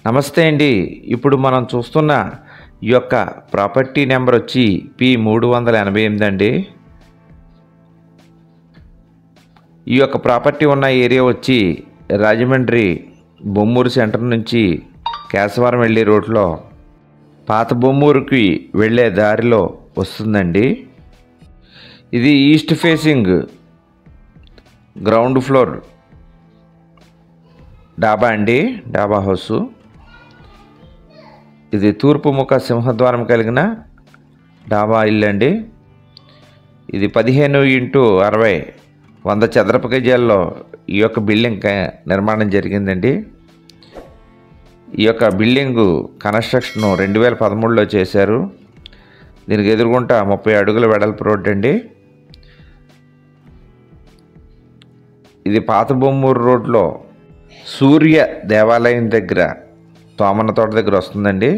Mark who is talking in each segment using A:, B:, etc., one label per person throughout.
A: నమస్తే అండి. ఇప్పుడు మనం చూస్తున్న ఈ యొక్క ప్రాపర్టీ నెంబర్ వచ్చి P388 అండి. ఈ యొక్క ప్రాపర్టీ ఉన్న ఏరియా వచ్చి రాజమండ్రి బొమ్మూరు సెంటర్ నుంచి కేశవరం వెళ్ళే రోడ్లో పాత బొమ్మూరుకి వెళ్ళే దారిలో వస్తుందండి. ఇది ఈస్ట్ ఫేసింగ్ గ్రౌండ్ ఫ్లోర్ డాబా అండి, డాబా హౌసు. ఇది తూర్పు ముఖ సింహద్వారం కలిగిన డాబా ఇల్లు అండి. ఇది 15x60 100 చదరపు గజాల్లో ఈ యొక్క బిల్డింగ్ నిర్మాణం జరిగిందండి. ఈ యొక్క బిల్డింగు కన్స్ట్రక్షన్ 2013లో చేశారు. దీనికి ఎదురుగుంటా 30 అడుగుల వెడల్పు రోడ్డు అండి. ఇది పాత బొమ్మూరు రోడ్లో సూర్య దేవాలయం దగ్గర తోమన్న తోట దగ్గర వస్తుందండి.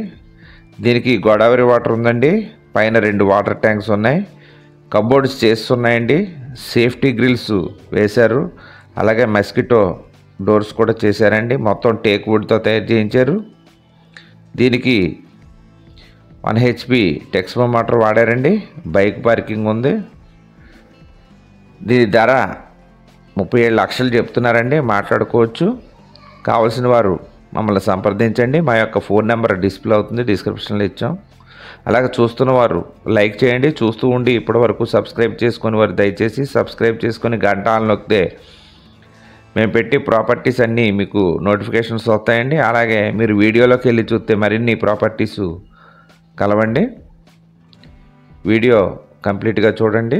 A: దీనికి గోదావరి వాటర్ ఉందండి. పైన 2 వాటర్ ట్యాంక్స్ ఉన్నాయి. కబోర్డ్స్ చేస్తున్నాయండి. సేఫ్టీ గ్రిల్స్ వేశారు. అలాగే మస్కిటో డోర్స్ కూడా చేశారండి. మొత్తం టేక్ వుడ్తో తయారు చేయించారు. దీనికి 1 HP టెక్స్మో మోటార్ వాడారండి. బైక్ పార్కింగ్ ఉంది. దీని ధర 37 లక్షలు చెప్తున్నారండి. మాట్లాడుకోవచ్చు. కావాల్సిన వారు మమ్మల్ని సంప్రదించండి. మా యొక్క ఫోన్ నెంబర్ డిస్ప్లే అవుతుంది, డిస్క్రిప్షన్లో ఇచ్చాం. అలాగే చూస్తున్న వారు లైక్ చేయండి. చూస్తూ ఉండి ఇప్పటి వరకు సబ్స్క్రైబ్ చేసుకుని వారు దయచేసి సబ్స్క్రైబ్ చేసుకొని గంట ఆన్ నొక్కితే మేము పెట్టి ప్రాపర్టీస్ అన్నీ మీకు నోటిఫికేషన్స్ వస్తాయండి. అలాగే మీరు వీడియోలోకి వెళ్ళి చూస్తే మరిన్ని ప్రాపర్టీస్ కలవండి. వీడియో కంప్లీట్గా చూడండి.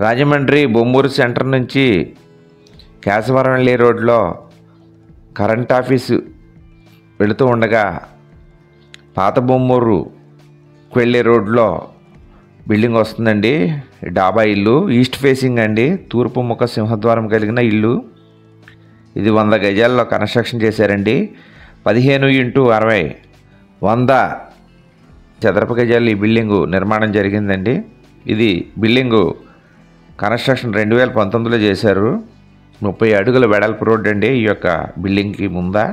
A: రాజమండ్రి బొమ్మూరు సెంటర్ నుంచి కేశవరం వెళ్ళే రోడ్లో కరెంట్ ఆఫీసు వెళుతూ ఉండగా పాత బొమ్మూరుకు వెళ్ళే రోడ్లో బిల్డింగ్ వస్తుందండి. డాబా ఇల్లు ఈస్ట్ ఫేసింగ్ అండి, తూర్పు ముఖ సింహద్వారం కలిగిన ఇల్లు. ఇది 100 గజాల్లో కన్స్ట్రక్షన్ చేశారండి. 15x60 100 చదరపు గజాలు ఈ బిల్డింగు నిర్మాణం జరిగిందండి. ఇది బిల్డింగు కన్స్ట్రక్షన్ 2019లో చేశారు. 30 అడుగుల వెడల్పు రోడ్డు అండి ఈ యొక్క బిల్డింగ్కి ముందా.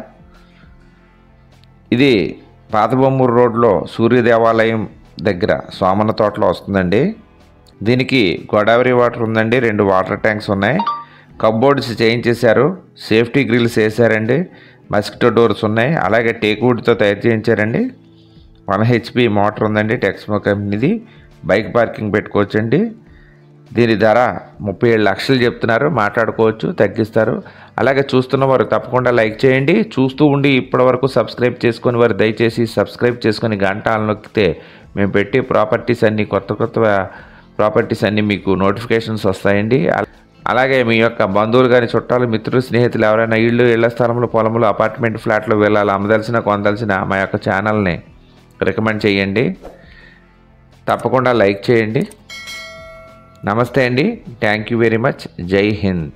A: ఇది పాత బొమ్మూరు రోడ్లో సూర్య దేవాలయం దగ్గర సోమన్న తోటలో వస్తుందండి. దీనికి గోదావరి వాటర్ ఉందండి, 2 వాటర్ ట్యాంక్స్ ఉన్నాయి, కప్బోర్డ్స్ చేయించేశారు, సేఫ్టీ గ్రిల్స్ వేసారండి, మస్కిటో డోర్స్ ఉన్నాయి, అలాగే టేక్వుడ్తో తయారు చేయించారండి. 1 HP మోటార్ ఉందండి, టెక్స్మో కంపెనీది. బైక్ పార్కింగ్ పెట్టుకోవచ్చండి. దీని ధర 37 లక్షలు చెప్తున్నారు, మాట్లాడుకోవచ్చు, తగ్గిస్తారు. అలాగే చూస్తున్న వారు తప్పకుండా లైక్ చేయండి. చూస్తూ ఉండి ఇప్పటివరకు సబ్స్క్రైబ్ చేసుకొని వారు దయచేసి సబ్స్క్రైబ్ చేసుకొని గంట నొక్కితే మేము పెట్టి ప్రాపర్టీస్ అన్నీ కొత్త ప్రాపర్టీస్ అన్నీ మీకు నోటిఫికేషన్స్ వస్తాయండి. అలాగే మీ యొక్క బంధువులు కానీ చుట్టాలు మిత్రులు స్నేహితులు ఎవరైనా ఇళ్ల స్థలములు పొలములు అపార్ట్మెంట్ ఫ్లాట్లు వెళ్ళాలి అమ్మదలిసిన కొనదలిసిన మా యొక్క ఛానల్ని రికమెండ్ చేయండి. తప్పకుండా లైక్ చేయండి. నమస్తే అండి. Thank you very much. జై హింద్.